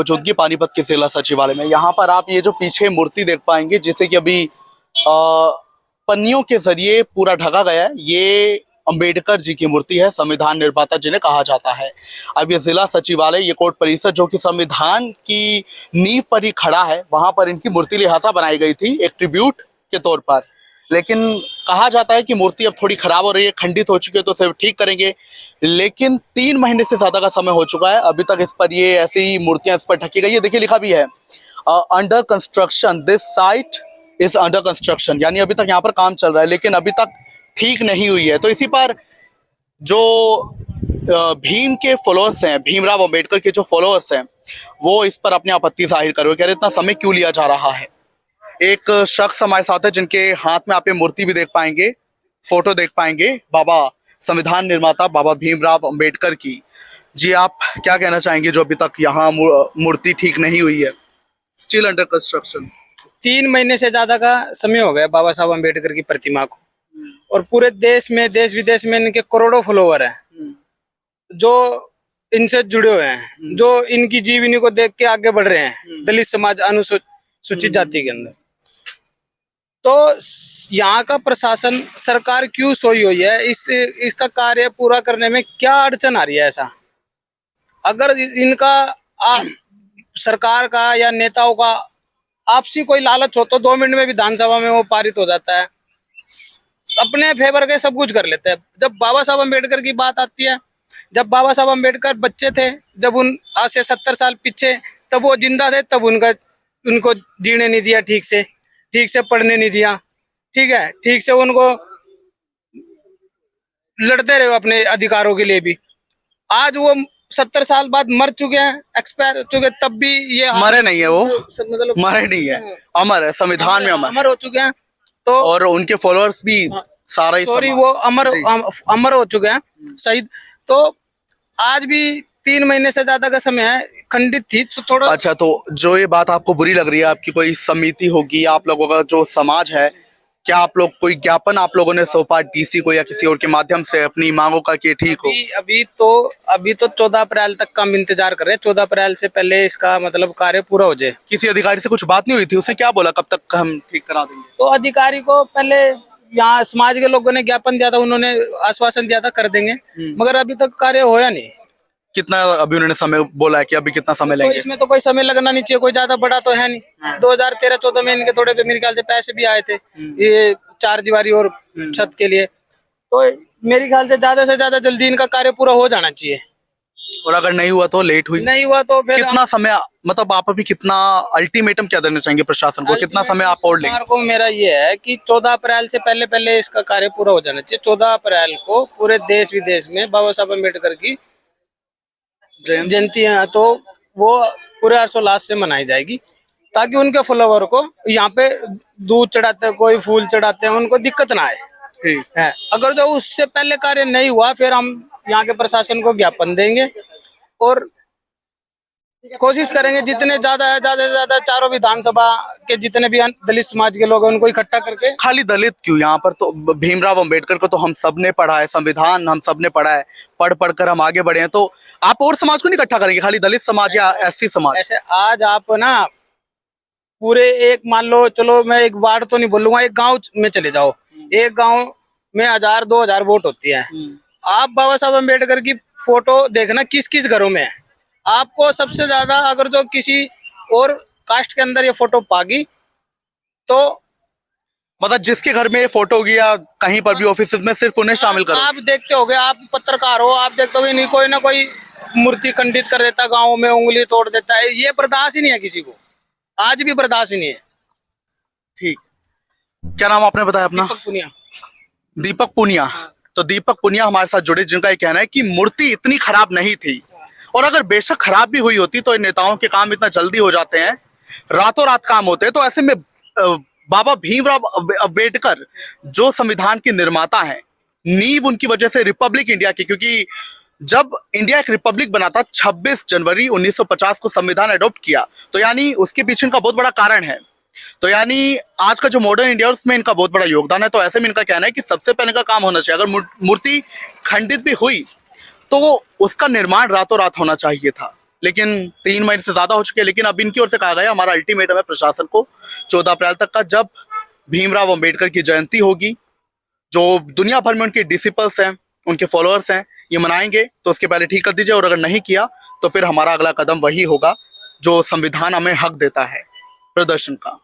मौजूदगी पानीपत के जिला सचिवालय में। यहाँ पर आप ये जो पीछे मूर्ति देख पाएंगे जिसे कि अभी पन्नियों के जरिए पूरा ढका गया है, ये अंबेडकर जी की मूर्ति है, संविधान निर्माता जिन्हें कहा जाता है। अब ये जिला सचिवालय, ये कोर्ट परिसर जो कि संविधान की नींव पर ही खड़ा है, वहां पर इनकी मूर्ति लिहाजा बनाई गई थी एक ट्रिब्यूट के तौर पर। लेकिन कहा जाता है कि मूर्ति अब थोड़ी खराब हो रही है, खंडित हो चुकी है, तो उसे ठीक करेंगे। लेकिन 3 महीने से ज्यादा का समय हो चुका है, अभी तक इस पर ये ऐसी मूर्तियां इस पर ढकी गई है। देखिए लिखा भी है under construction, this site is under construction, यानी अभी तक यहाँ पर काम चल रहा है लेकिन अभी तक ठीक नहीं हुई है। तो इसी पर जो भीम के फॉलोअर्स हैं, भीमराव अंबेडकर के जो फॉलोअर्स हैं, वो इस पर अपनी आपत्ति जाहिर कर रहे हैं, कह रहे इतना समय क्यों लिया जा रहा है। एक शख्स हमारे साथ है जिनके हाथ में आप ये मूर्ति भी देख पाएंगे, फोटो देख पाएंगे, बाबा संविधान निर्माता बाबा भीमराव अंबेडकर की। जी आप क्या कहना चाहेंगे जो अभी तक यहाँ मूर्ति ठीक नहीं हुई है, स्टिल अंडर कंस्ट्रक्शन? 3 महीने से ज्यादा का समय हो गया बाबा साहब अंबेडकर की प्रतिमा को, और पूरे देश में, देश विदेश में इनके करोड़ों फॉलोवर हैं जो इनसे जुड़े हुए हैं, जो इनकी जीवनी को देख के आगे बढ़ रहे हैं दलित समाज, अनुसूचित जाति के अंदर। तो यहाँ का प्रशासन, सरकार क्यों सोई हुई है? इसका कार्य पूरा करने में क्या अड़चन आ रही है? ऐसा अगर इनका सरकार का या नेताओं का आपसी कोई लालच हो तो 2 मिनट में विधानसभा में वो पारित हो जाता है, अपने फेवर के सब कुछ कर लेते हैं। जब बाबा साहब अम्बेडकर की बात आती है, जब बाबा साहब अम्बेडकर बच्चे थे, जब आज से 70 साल पीछे, तब वो जिंदा थे, तब उनको जीने नहीं दिया, ठीक से पढ़ने नहीं दिया, ठीक है, ठीक से उनको लड़ते रहे अपने अधिकारों के लिए भी। आज वो 70 साल बाद मर चुके हैं, एक्सपायर हो चुके, तब भी ये मरे नहीं है, वो मतलब मरे नहीं है, अमर है, संविधान में अमर हो चुके हैं। तो और उनके फॉलोअर्स भी सारा ही सॉरी, वो अमर हो चुके हैं, शहीद। तो आज भी 3 महीने से ज्यादा का समय है, खंडित थी तो थोड़ा। अच्छा, तो जो ये बात आपको बुरी लग रही है, आपकी कोई समिति होगी, आप लोगों का जो समाज है, क्या आप लोग कोई ज्ञापन आप लोगों ने सौंपा डीसी को या किसी और के माध्यम से अपनी मांगों का कि ठीक हो? अभी तो 14 अप्रैल तक का हम इंतजार कर रहे हैं। 14 अप्रैल से पहले इसका मतलब कार्य पूरा हो जाए। किसी अधिकारी से कुछ बात नहीं हुई थी? उसने क्या बोला, कब तक हम ठीक करा देंगे? तो अधिकारी को पहले यहाँ समाज के लोगों ने ज्ञापन दिया था, उन्होंने आश्वासन दिया था कर देंगे, मगर अभी तक कार्य होया नहीं। कितना अभी उन्होंने समय बोला है कि अभी कितना समय लेंगे? तो इसमें तो कोई समय लगना नहीं चाहिए, कोई ज्यादा बड़ा तो है नहीं। 2013-14 में इनके थोड़े पे मेरे ख्याल से पैसे भी आए थे, ये 4 दीवारी और छत के लिए। तो मेरे ख्याल से ज्यादा जल्दी इनका कार्य पूरा हो जाना चाहिए। और अगर नहीं हुआ तो, लेट हुई, नहीं हुआ तो फिर कितना समय, मतलब आप अभी कितना अल्टीमेटम क्या देना चाहेंगे प्रशासन को, कितना समय आप और लेंगे? को मेरा ये है कि 14 अप्रैल से पहले इसका कार्य पूरा हो जाना चाहिए। 14 अप्रैल को पूरे देश विदेश में बाबा साहब अम्बेडकर की जयंती है, तो वो पूरे हर्षोल्लास से मनाई जाएगी, ताकि उनके फॉलोवर को यहाँ पे दूध चढ़ाते हैं, कोई फूल चढ़ाते हैं, उनको दिक्कत ना आए है। अगर जो उससे पहले कार्य नहीं हुआ, फिर हम यहाँ के प्रशासन को ज्ञापन देंगे और कोशिश करेंगे जितने ज्यादा से ज्यादा चारों विधानसभा के जितने भी दलित समाज के लोग हैं उनको इकट्ठा करके। खाली दलित क्यों? यहाँ पर तो भीमराव अंबेडकर को तो हम सब ने पढ़ा है, संविधान हम सब ने पढ़ा है, पढ़ कर हम आगे बढ़े हैं। तो आप और समाज को नहीं इकट्ठा करेंगे, खाली दलित समाज या एससी समाज? ऐसे आज आप ना पूरे एक, मान लो, चलो मैं एक वार्ड तो नहीं बोलूंगा, एक गाँव में चले जाओ, एक गाँव में 1000-2000 वोट होती है। आप बाबा साहब अम्बेडकर की फोटो देखना किस किस घरों में है, आपको सबसे ज्यादा अगर जो किसी और कास्ट के अंदर ये फोटो पागी तो, मतलब जिसके घर में ये फोटो होगी या कहीं पर भी ऑफिस में, सिर्फ उन्हें शामिल करो। आप देखते होगे, आप पत्रकार हो, आप देखते होगे नहीं कोई ना कोई मूर्ति खंडित कर देता, गाँव में उंगली तोड़ देता है। ये बर्दाश्त ही नहीं है किसी को, आज भी बर्दाश्त ही नहीं है। ठीक, क्या नाम आपने बताया अपना? दीपक पुनिया। दीपक पुनिया। तो दीपक पुनिया हमारे साथ जुड़े, जिनका ये कहना है कि मूर्ति इतनी खराब नहीं थी, और अगर बेशक खराब भी हुई होती तो इन नेताओं के काम इतना जल्दी हो जाते हैं, रातों रात काम होते हैं। तो ऐसे में बाबा भीमराव अंबेडकर जो संविधान के निर्माता हैं, नींव उनकी वजह से रिपब्लिक इंडिया की, क्योंकि जब इंडिया एक रिपब्लिक बना था 26 जनवरी 1950 को संविधान अडॉप्ट किया, तो यानी उसके पीछे इनका बहुत बड़ा कारण है। तो यानी आज का जो मॉडर्न इंडिया है उसमें इनका बहुत बड़ा योगदान है। तो ऐसे में इनका कहना है कि सबसे पहले का काम होना चाहिए, अगर मूर्ति खंडित भी हुई तो उसका निर्माण रातों रात होना चाहिए था। लेकिन 3 महीने से ज्यादा हो चुके हैं। लेकिन अब इनकी ओर से कहा गया, हमारा अल्टीमेटम है प्रशासन को, 14 अप्रैल तक का, जब भीमराव अंबेडकर की जयंती होगी, जो दुनिया भर में उनके डिसिपल्स हैं, उनके फॉलोअर्स हैं, ये मनाएंगे, तो उसके पहले ठीक कर दीजिए। और अगर नहीं किया तो फिर हमारा अगला कदम वही होगा जो संविधान हमें हक देता है, प्रदर्शन का।